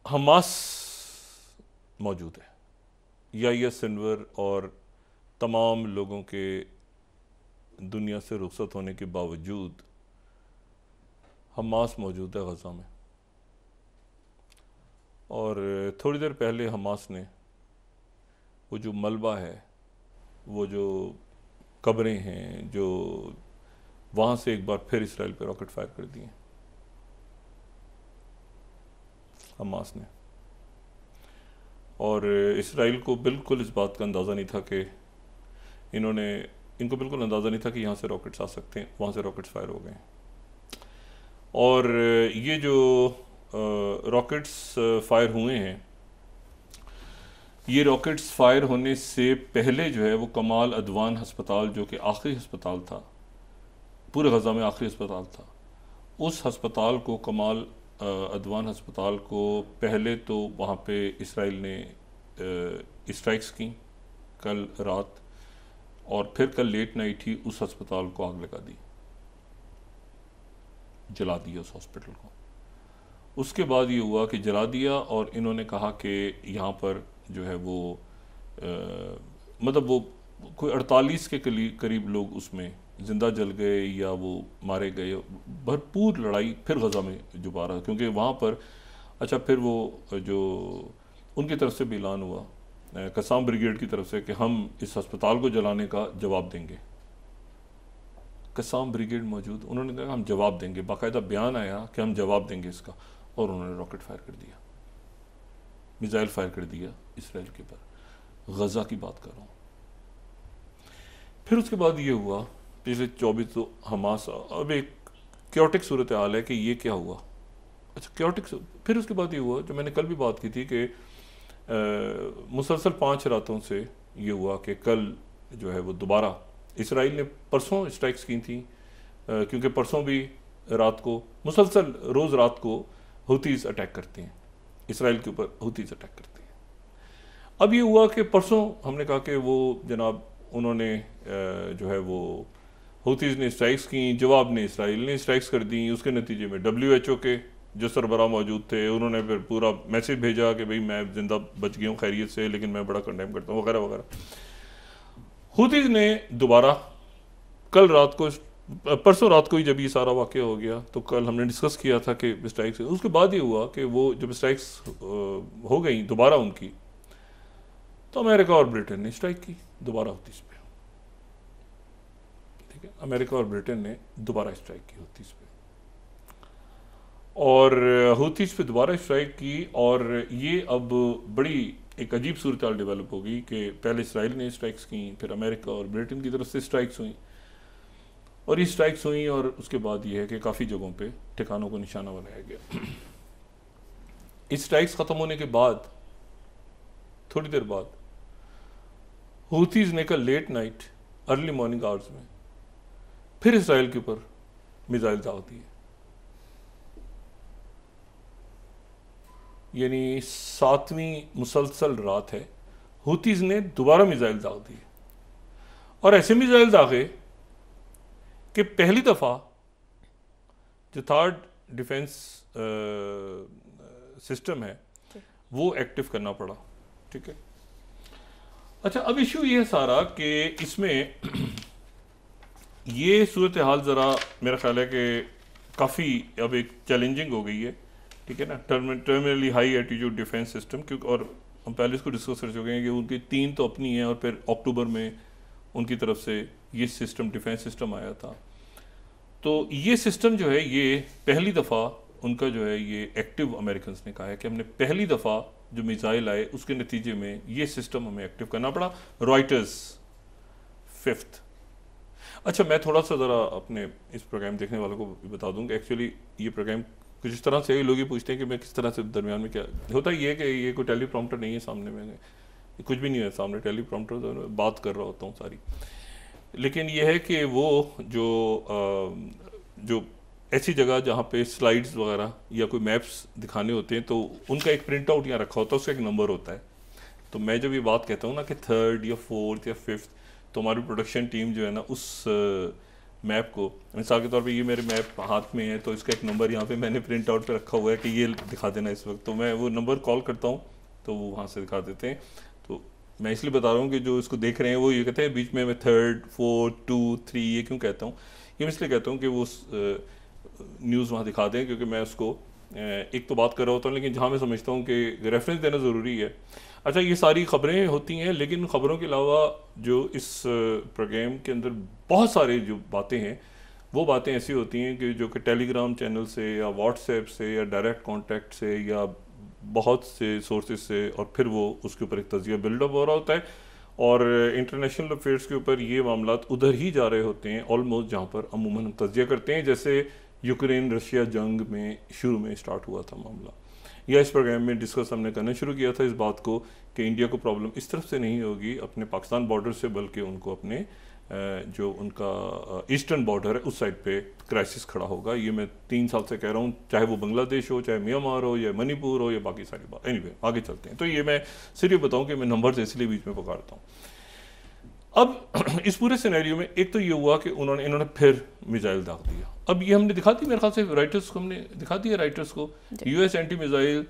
Hamas मौजूद है, याह्या सिनवर और तमाम लोगों के दुनिया से रुखसत होने के बावजूद हमास मौजूद है गज़ा में। और थोड़ी देर पहले हमास ने वो जो मलबा है, वो जो कब्रें हैं, जो वहाँ से एक बार फिर इसराइल पे रॉकेट फायर कर दिए हमास ने। और इसराइल को बिल्कुल इस बात का अंदाज़ा नहीं था कि इनको बिल्कुल अंदाज़ा नहीं था कि यहाँ से रॉकेट्स आ सकते हैं, वहाँ से रॉकेट्स फायर हो गए। और ये जो रॉकेट्स फायर हुए हैं, ये रॉकेट्स फायर होने से पहले जो है वो कमाल अदवान हस्पताल, जो कि आखिरी हस्पताल था, पूरे गज़ा में आखिरी हस्पताल था, उस हस्पताल को, कमाल अदवान हस्पताल को पहले तो वहाँ पे इसराइल ने स्ट्राइक्स की कल रात, और फिर कल लेट नाइट ही उस अस्पताल को आग लगा दी, जला दिया उस हॉस्पिटल को। उसके बाद ये हुआ कि जला दिया, और इन्होंने कहा कि यहाँ पर जो है वो मतलब वो कोई 48 के करीब लोग उसमें ज़िंदा जल गए या वो मारे गए। भरपूर लड़ाई फिर गज़ा में दोबारा, क्योंकि वहाँ पर अच्छा फिर वो जो उनकी तरफ से भी ऐलान हुआ, कसाम ब्रिगेड की तरफ से, कि हम इस अस्पताल को जलाने का जवाब देंगे। कसाम ब्रिगेड मौजूद, उन्होंने कहा हम जवाब देंगे, बाकायदा बयान आया कि हम जवाब देंगे इसका, और उन्होंने रॉकेट फायर कर दिया, मिसाइल फायर कर दिया इसराइल के ऊपर। गज़ा की बात कर रहा हूँ। फिर उसके बाद ये हुआ पिछले 24, तो हमास अब एक क्योटिक सूरत हाल है कि ये क्या हुआ। अच्छा क्योटिक, फिर उसके बाद ये हुआ जो मैंने कल भी बात की थी कि मुसलसल 5 रातों से ये हुआ कि कल जो है वो दोबारा इसराइल ने परसों स्ट्राइक्स की थी, क्योंकि परसों भी रात को मुसलसल रोज़ रात को हुतीज़ अटैक करते हैं, इसराइल के ऊपर हुतीज़ अटैक करते हैं। अब ये हुआ कि परसों हमने कहा कि वो जनाब उन्होंने जो है वो हुतीज़ ने स्ट्राइक्स की, जवाब ने इसराइल ने स्ट्राइक्स कर दी। उसके नतीजे में WHO के जो सरबराह मौजूद थे, उन्होंने फिर पूरा मैसेज भेजा कि भाई मैं जिंदा बच गया हूँ खैरियत से, लेकिन मैं बड़ा कंडेम करता हूँ वगैरह वगैरह। हुतीज़ ने दोबारा कल रात को, परसों रात को ही जब ये सारा वाक़या हो गया, तो कल हमने डिस्कस किया था कि स्ट्राइक्स, उसके बाद ये हुआ कि वो जब स्ट्राइक्स हो गई दोबारा उनकी, तो अमेरिका और ब्रिटेन ने स्ट्राइक की दोबारा हुतीज़ पे। ठीक है, अमेरिका और ब्रिटेन ने दोबारा स्ट्राइक की हुतीज़ पे, और हुतीज़ पे दोबारा स्ट्राइक की। और ये अब बड़ी एक अजीब सूरत हाल डेवलप होगी कि पहले इसराइल ने स्ट्राइक्स की, फिर अमेरिका और ब्रिटेन की तरफ से स्ट्राइक्स हुई, और ये स्ट्राइक्स हुई, और उसके बाद ये है कि काफ़ी जगहों पे ठिकानों को निशाना बनाया गया। इस स्ट्राइक्स ख़त्म होने के बाद थोड़ी देर बाद हुतीज़ ने कल late night early morning hours में फिर इसराइल के ऊपर मिसाइल दाग दिए, यानी 7वीं मुसलसल रात है, हुतीज़ ने दोबारा मिसाइल दाग दिए, और ऐसे मिसाइल दागे कि पहली दफ़ा जो थर्ड डिफेंस सिस्टम है वो एक्टिव करना पड़ा। ठीक है, अच्छा अब इशू ये है सारा कि इसमें ये सूरत हाल ज़रा मेरा ख्याल है कि काफ़ी अब एक चैलेंजिंग हो गई है। ठीक है ना, terminally high attitude defence system, क्योंकि और हम पहले इसको डिस्कस कर चुके हैं कि उनकी 3 तो अपनी हैं, और फिर अक्टूबर में उनकी तरफ से ये सिस्टम, डिफेंस सिस्टम आया था। तो ये सिस्टम जो है ये पहली दफ़ा उनका जो है ये एक्टिव, अमेरिकन ने कहा है कि हमने पहली दफ़ा जो मिसाइल आए उसके नतीजे में ये सिस्टम हमें एक्टिव करना पड़ा। Reuters 5th। अच्छा मैं थोड़ा सा ज़रा अपने इस प्रोग्राम देखने वालों को बता दूँ कि एक्चुअली ये प्रोग्राम कुछ इस तरह से लोग ये पूछते हैं कि मैं किस तरह से दरमियान में क्या होता है, ये कि ये कोई टेलीप्रॉम्प्टर नहीं है सामने, मैंने कुछ भी नहीं है सामने टेलीप्रॉम्प्टर, तो बात कर रहा होता हूँ सारी। लेकिन यह है कि वो जो ऐसी जगह जहाँ पे स्लाइड्स वगैरह या कोई मैप्स दिखाने होते हैं, तो उनका एक प्रिंट आउट यहाँ रखा होता है, उसका एक नंबर होता है। तो मैं जब ये बात कहता हूँ ना कि 3rd या 4th या 5th, तो हमारी प्रोडक्शन टीम जो है ना उस मैप को, मिसाल के तौर पे ये मेरे मैप हाथ में है तो इसका एक नंबर यहाँ पे मैंने प्रिंट आउट पे रखा हुआ है कि ये दिखा देना इस वक्त, तो मैं वो नंबर कॉल करता हूँ तो वो वहाँ से दिखा देते हैं। तो मैं इसलिए बता रहा हूँ कि जो इसको देख रहे हैं वो ये कहते हैं बीच में मैं 3rd 4th 2 3 ये क्यों कहता हूँ, ये मैं इसलिए कहता हूँ कि वो न्यूज़ वहाँ दिखा दें, क्योंकि मैं उसको एक तो बात कर रहा होता हूँ लेकिन जहाँ मैं समझता हूँ कि रेफरेंस देना ज़रूरी है। अच्छा, ये सारी खबरें होती हैं, लेकिन खबरों के अलावा जो इस प्रोग्राम के अंदर बहुत सारे जो बातें हैं वो बातें ऐसी होती हैं कि जो कि टेलीग्राम चैनल से या व्हाट्सएप से या डायरेक्ट कांटेक्ट से या बहुत से सोर्सेज से, और फिर वो उसके ऊपर एक तजिया बिल्डअप हो रहा होता है और इंटरनेशनल अफेयर्स के ऊपर ये मामला उधर ही जा रहे होते हैं ऑलमोस्ट जहाँ पर अमूमन हम तजिया करते हैं, जैसे यूक्रेन रशिया जंग में शुरू में स्टार्ट हुआ था मामला, या इस प्रोग्राम में डिस्कस हमने करना शुरू किया था इस बात को कि इंडिया को प्रॉब्लम इस तरफ से नहीं होगी अपने पाकिस्तान बॉर्डर से, बल्कि उनको अपने जो उनका ईस्टर्न बॉर्डर है उस साइड पे क्राइसिस खड़ा होगा। ये मैं 3 साल से कह रहा हूँ, चाहे वो बांग्लादेश हो, चाहे म्यांमार हो, या मणिपुर हो, या बाकी सारी बात। एनीवे आगे चलते हैं। तो ये मैं सिर्फ बताऊँ कि मैं नंबर इसलिए बीच में पकड़ता हूँ। अब इस पूरे सिनेरियो में एक तो ये हुआ कि इन्होंने फिर मिसाइल दाग दिया। अब ये हमने दिखा दी, मेरे ख्याल से राइटर्स को हमने दिखा दिया, राइटर्स को यूएस एंटी मिसाइल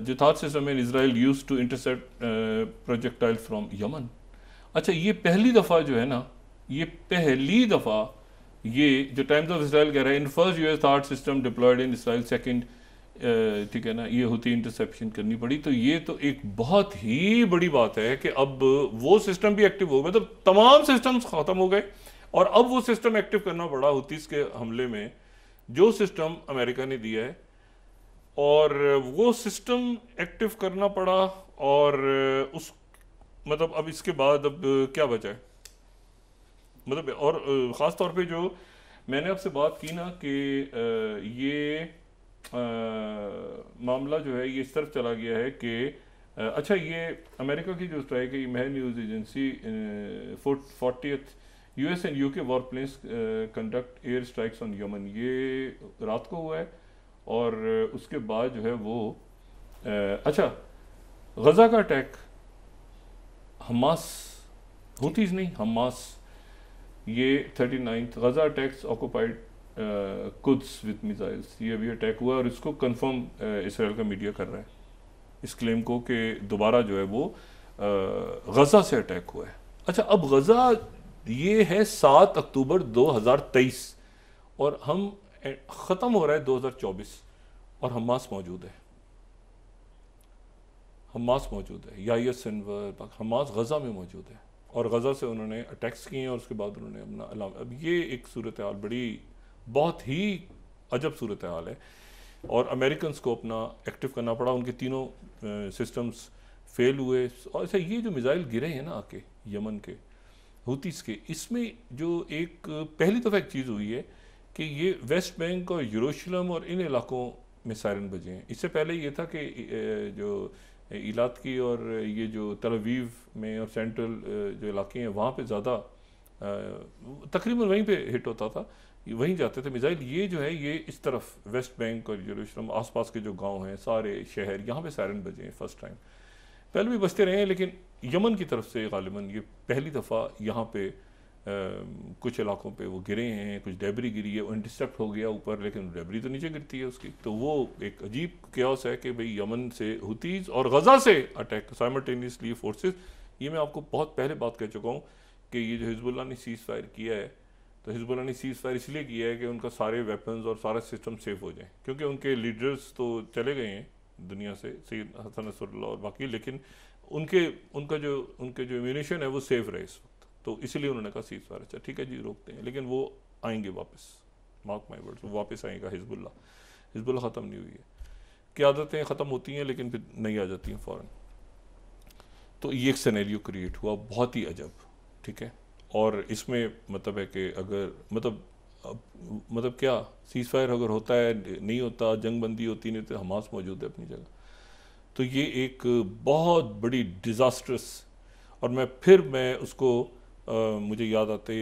जो थॉट system in Israel used to intercept projectile from Yemen. अच्छा, ये पहली दफ़ा जो है ना, ये पहली दफ़ा ये जो टाइम्स ऑफ इसराइल कह रहा है इन फर्स्ट यूएस थॉट system deployed in Israel second, ठीक है ना, ये होती इंटरसेप्शन करनी पड़ी। तो ये तो एक बहुत ही बड़ी बात है कि अब वो सिस्टम भी एक्टिव हो गए, मतलब तमाम सिस्टम्स ख़त्म हो गए और अब वो सिस्टम एक्टिव करना पड़ा हुतीस के हमले में, जो सिस्टम अमेरिका ने दिया है, और वो सिस्टम एक्टिव करना पड़ा। और उस मतलब अब इसके बाद अब क्या बचा है, मतलब और ख़ास तौर पे जो मैंने आपसे बात की ना कि ये मामला जो है ये इस तरफ चला गया है कि अच्छा, ये अमेरिका की जो स्ट्राइक है, ये Mehr news agency 40th US and UK war planes conduct air strikes on Yemen, ये रात को हुआ है। और उसके बाद जो है वो अच्छा, गजा का अटैक हमास, हुतीज नहीं, हमास, ये 39th Gaza attacks occupied Quds with missiles, ये अभी अटैक हुआ और इसको कंफर्म इसराइल का मीडिया कर रहा है इस क्लेम को कि दोबारा जो है वो गजा से अटैक हुआ है। अच्छा, अब गजा ये है 7 अक्टूबर 2023 और हम ख़त्म हो रहा है 2024 और हमास मौजूद है, हमास मौजूद है, याहिया सिनवर, हमास गज़ा में मौजूद है और गज़ा से उन्होंने अटैक्स किए हैं और उसके बाद उन्होंने अपना अलाम। अब ये एक सूरत हाल बड़ी बहुत ही अजब सूरत हाल है और अमेरिकन को अपना एक्टिव करना पड़ा, उनके तीनों सिस्टम्स फेल हुए। और ऐसा ये जो मिसाइल गिरे हैं ना आके यमन के हुतीस के, इसमें जो एक पहली दफ़ा एक चीज़ हुई है कि ये वेस्ट बैंक और यरूशलेम और इन इलाकों में सायरन बजे हैं। इससे पहले ये था कि जो इलात की और ये जो तल अवीव में और सेंट्रल जो इलाके हैं वहाँ पे ज़्यादा तकरीबन वहीं पे हिट होता था, वहीं जाते थे मिसाइल। ये जो है ये इस तरफ वेस्ट बैंक और यरूशलेम आसपास के जो गांव हैं सारे शहर, यहाँ पे सायरन बजे हैं फर्स्ट टाइम। पहले भी बजते रहे हैं लेकिन यमन की तरफ से गालिबन ये पहली दफ़ा यहाँ पे कुछ इलाकों पे वो गिरे हैं, कुछ डेबरी गिरी है, वो इंटरसेप्ट हो गया ऊपर, लेकिन डेबरी तो नीचे गिरती है उसकी। तो वो एक अजीब क्यास है कि भाई यमन से हुतीज़ और गज़ा से अटैक साइमल्टेनियसली फोर्सेस। ये मैं आपको बहुत पहले बात कह चुका हूँ कि ये जो हिजबुल्ला ने सीज़ फायर किया है, तो हिजबुल्ला ने सीज़ फायर इसलिए किया है कि उनका सारे वेपन्स और सारा सिस्टम सेफ हो जाए, क्योंकि उनके लीडर्स तो चले गए हैं दुनिया से, सैयद हसन नसरुल्लाह और बाकी, लेकिन उनके जो म्यूनिशन है वो सेफ रहे इस वक्त, तो इसलिए उन्होंने कहा सीज़ फायर। अच्छा ठीक है जी, रोकते हैं, लेकिन वो आएंगे वापस, मार्क माई वर्ड्स, वो वापस आएगा हिजबुल्ला ख़त्म नहीं हुई है। क़यादतें ख़त्म होती हैं लेकिन फिर नहीं आ जाती हैं फ़ौरन। तो ये एक सिनेरियो क्रिएट हुआ बहुत ही अजब, ठीक है। और इसमें मतलब है कि अगर मतलब क्या सीज़ फायर अगर होता है, नहीं होता, जंग बंदी होती नहीं, तो हमास मौजूद है अपनी जगह। तो ये एक बहुत बड़ी डिज़ास्ट्रस, और मैं उसको मुझे याद आते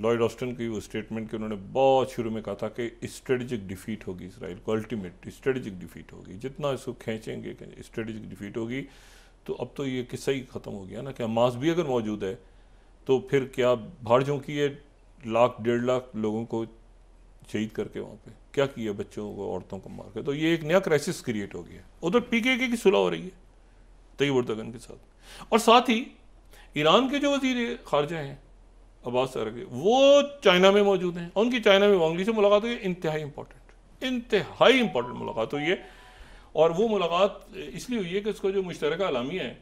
लॉयड ऑस्टिन की वो स्टेटमेंट कि उन्होंने बहुत शुरू में कहा था कि स्ट्रेटजिक डिफीट होगी इसराइल को, अल्टीमेट स्ट्रेटजिक डिफीट होगी, जितना इसको खींचेंगे स्ट्रेटजिक डिफीट होगी। तो अब तो ये किस्सा ही ख़त्म हो गया ना कि हमास भी अगर मौजूद है तो फिर क्या भाड़ झोंकी है लाख 1.5 लाख लोगों को शहीद करके वहाँ पे क्या किया, बच्चों को औरतों को मार के। तो ये एक नया क्राइसिस क्रिएट हो गया। उधर पीकेके की सुलह हो रही है तैयब एर्दोगन के साथ, और साथ ही ईरान के जो वजीर खारजा हैं अब्बास अरागची, वो चाइना में मौजूद हैं। उनकी चाइना में वांग ली से मुलाकात हुई, इंतहाई इंपॉर्टेंट मुलाकात हुई है। और वो मुलाकात इसलिए हुई है कि उसका जो मुश्तरका एलामिया है,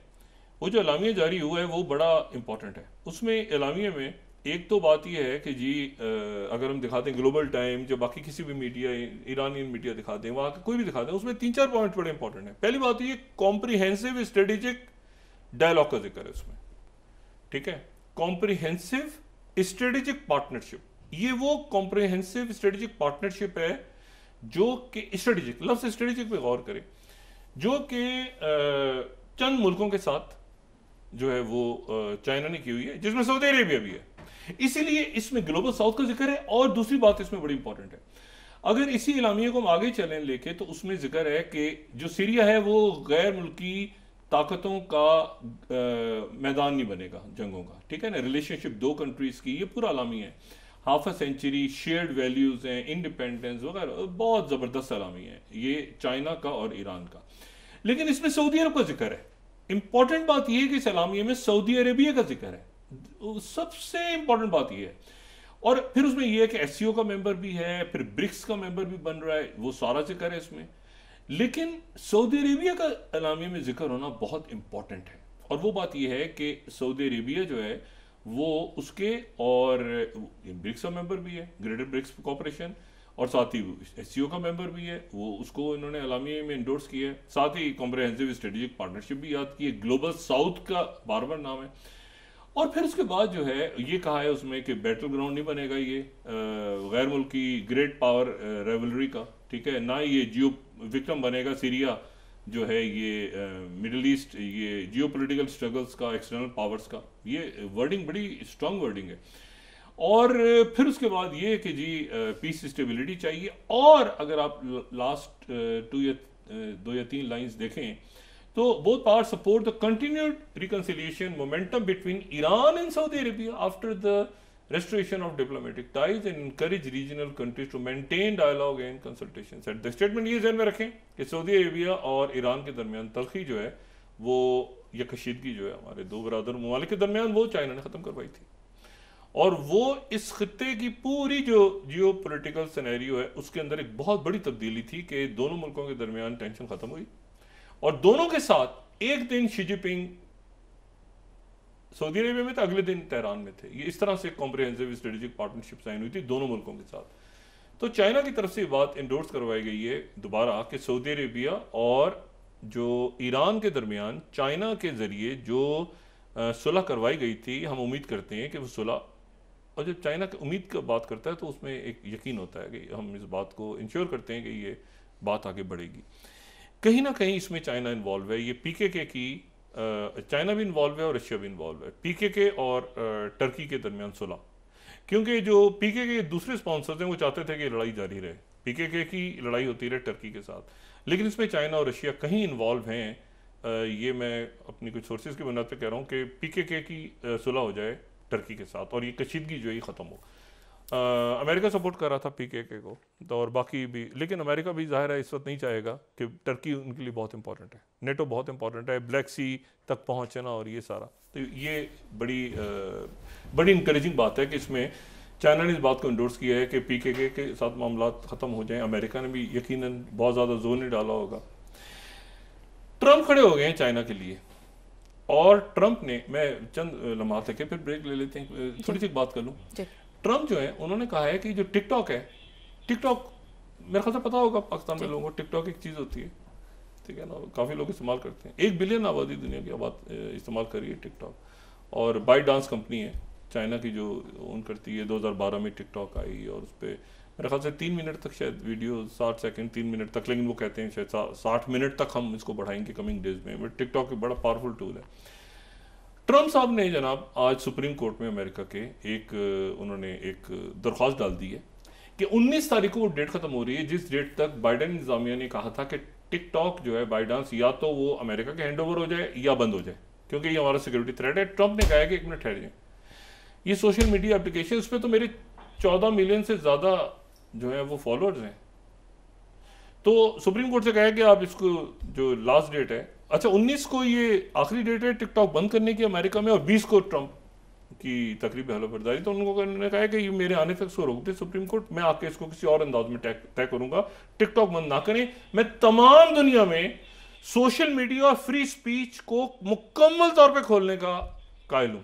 वो जो एलामिया जारी हुआ है वो बड़ा इंपॉर्टेंट है। उसमें एलामिया में एक तो बात यह है कि जी अगर हम दिखाते हैं ग्लोबल टाइम, जो बाकी किसी भी मीडिया, ईरानियन मीडिया दिखाते हैं, वहाँ कोई भी दिखाते हैं, उसमें 3-4 पॉइंट बड़े इंपॉर्टेंट हैं। पहली बात ये कॉम्प्रिहेंसिव स्ट्रेटेजिक डायलॉग का जिक्र है उसमें, ठीक है। कॉम्प्रिहेंसिव स्ट्रेटेजिक पार्टनरशिप, ये वो कॉम्प्रिहेंसिव स्ट्रेटेजिक पार्टनरशिप है जो कि स्ट्रेटेजिक, लफ्ज़ स्ट्रेटेजिक पे गौर करें, जो कि चंद मुल्कों के साथ जो है वो चाइना ने की हुई है, जिसमें सऊदी अरेबिया भी है। इसीलिए इसमें ग्लोबल साउथ का जिक्र है। और दूसरी बात इसमें बड़ी इंपॉर्टेंट है, अगर इसी इलामिया को हम आगे चलें लेके, तो उसमें जिक्र है कि जो सीरिया है वो गैर मुल्की ताकतों का मैदान नहीं बनेगा जंगों का, ठीक है ना। रिलेशनशिप दो कंट्रीज की, ये पूरा इलामी है। Half a century, shared values हैं, इंडिपेंडेंस वगैरह, बहुत ज़बरदस्त इलामी है ये चाइना का और ईरान का। लेकिन इसमें सऊदी अरब का जिक्र है। इंपॉर्टेंट बात यह है कि इस इलामिया में सऊदी अरेबिया का जिक्र है, सबसे इंपॉर्टेंट बात यह है। और फिर उसमें यह है कि एससीओ का मेंबर भी है, फिर ब्रिक्स का मेंबर भी बन रहा है, वो सारा जिक्र है इसमें। लेकिन सऊदी अरेबिया का इलामिया में जिक्र होना बहुत इंपॉर्टेंट है। और वो बात यह है कि सऊदी अरेबिया जो है वो उसके, और ब्रिक्स का मेंबर भी है, ग्रेटर ब्रिक्स कॉर्पोरेशन, और साथ ही एससीओ का मेंबर भी है, वो उसको इन्होंने इलामिया में इंडोर्स किया है। साथ ही कॉम्प्रिहेंसिव स्ट्रेटेजिक पार्टनरशिप भी याद की है, ग्लोबल साउथ का बार बार नाम है। और फिर उसके बाद जो है ये कहा है उसमें कि बैटल ग्राउंड नहीं बनेगा ये गैर मुल्की ग्रेट पावर रेवलरी का, ठीक है ना, ये जियो विक्टिम बनेगा सीरिया जो है, ये मिडिल ईस्ट, ये जियो पोलिटिकल स्ट्रगल्स का, एक्सटर्नल पावर्स का, ये वर्डिंग बड़ी स्ट्रांग वर्डिंग है। और फिर उसके बाद ये है कि जी पीस स्टेबिलिटी चाहिए। और अगर आप लास्ट 2 या 3 लाइंस देखें तो both parts support the continued reconciliation momentum between Iran and Saudi Arabia after the restoration of diplomatic ties and encourage regional countries to maintain dialogue and consultations. At the statement ये ध्यान में रखें कि Saudi Arabia और Iran के दरमियान तलखी जो है वो, या कशीदगी जो है हमारे दो बरादर ममालिक के दरमियान, वो चाइना ने ख़त्म करवाई थी। और वो इस खत्ते की पूरी जो जियो पोलिटिकल सिनेरियो है उसके अंदर एक बहुत बड़ी तब्दीली थी कि दोनों मुल्कों के दरमियान टेंशन ख़त्म हुई, और दोनों के साथ एक दिन शी जिनपिंग सऊदी अरेबिया में तो अगले दिन तेहरान में थे। ये इस तरह से कॉम्प्रिहेंसिव स्ट्रेटेजिक पार्टनरशिप साइन हुई थी दोनों मुल्कों के साथ। तो चाइना की तरफ से ये बात इंडोर्स करवाई गई है दोबारा कि सऊदी अरेबिया और जो ईरान के दरमियान चाइना के ज़रिए जो सुलह करवाई गई थी, हम उम्मीद करते हैं कि वो सुलह, और जब चाइना की उम्मीद की बात करता है तो उसमें एक यकीन होता है कि हम इस बात को इंश्योर करते हैं कि ये बात आगे बढ़ेगी। कहीं ना कहीं इसमें चाइना इन्वॉल्व है, ये पीकेके की, चाइना भी इन्वॉल्व है और रशिया भी इन्वॉल्व है, पीकेके और टर्की के दरमियान सुलह। क्योंकि जो पीकेके के दूसरे स्पॉन्सर्स हैं वो चाहते थे कि लड़ाई जारी रहे, पीकेके की लड़ाई होती रहे टर्की के साथ, लेकिन इसमें चाइना और रशिया कहीं इन्वॉल्व हैं। ये मैं अपनी कुछ सोर्सेज की बुनियाद पे कह रहा हूँ कि पीकेके की सुलह हो जाए टर्की के साथ और ये कशीदगी जो है ख़त्म हो। अमेरिका सपोर्ट कर रहा था पीकेके को, तो और बाकी भी, लेकिन अमेरिका भी ज़ाहिर है इस वक्त नहीं चाहेगा कि टर्की उनके लिए बहुत इंपॉर्टेंट है, नेटो बहुत इंपॉर्टेंट है, ब्लैक सी तक पहुँचना और ये सारा। तो ये बड़ी इंकरेजिंग बात है कि इसमें चाइना ने इस बात को इंडोर्स किया है कि पीकेके के साथ मामला ख़त्म हो जाएं। अमेरिका ने भी यकीनन बहुत ज़्यादा जोर नहीं डाला होगा। ट्रम्प खड़े हो गए हैं चाइना के लिए, और ट्रम्प ने, मैं चंद लम्हात है फिर ब्रेक ले लेते हैं, थोड़ी सी बात कर लूँ। ट्रम्प जो है उन्होंने कहा है कि जो टिकटॉक है, टिकटॉक मेरे ख्याल से पता होगा पाकिस्तान में लोगों को, टिकटॉक एक चीज़ होती है, ठीक है ना, काफ़ी लोग इस्तेमाल करते हैं। 1 बिलियन आबादी दुनिया की आबाद इस्तेमाल करी है टिकटॉक। और बाइट डांस कंपनी है चाइना की जो ओन करती है, 2012 में टिकटॉक आई और उस पर मेरे ख्याल से 3 मिनट तक शायद वीडियो, 60 सेकंड 3 मिनट तक, लेकिन वो कहते हैं शायद 60 मिनट तक हम इसको बढ़ाएंगे कमिंग डेज में। बट टिकटॉक एक बड़ा पावरफुल टूल है। ट्रम्प साहब ने जनाब आज सुप्रीम कोर्ट में अमेरिका के उन्होंने एक दरख्वास्त डाल दी है कि 19 तारीख को वो डेट खत्म हो रही है जिस डेट तक बाइडेन इंतजामिया ने कहा था कि टिकटॉक जो है बाइट डांस या तो वो अमेरिका के हैंड ओवर हो जाए या बंद हो जाए, क्योंकि ये हमारा सिक्योरिटी थ्रेट है। ट्रम्प ने कहा है कि 1 मिनट ठहर जाए, ये सोशल मीडिया एप्लीकेशन, उस पर तो मेरे 14 मिलियन से ज़्यादा जो है वो फॉलोअर्स हैं। तो सुप्रीम कोर्ट से कहा है कि आप इसको, जो लास्ट डेट है, अच्छा 19 को ये आखिरी डेट है टिकटॉक बंद करने की अमेरिका में, और 20 को ट्रंप की तकरीबी हलफबरदारी। तो उन्होंने कहा है कि ये मेरे आने तक इसको रोक दे सुप्रीम कोर्ट, मैं आके इसको किसी और अंदाज में तय करूंगा, टिकटॉक बंद ना करें। मैं तमाम दुनिया में सोशल मीडिया और फ्री स्पीच को मुकम्मल तौर पे खोलने का कायल हूं।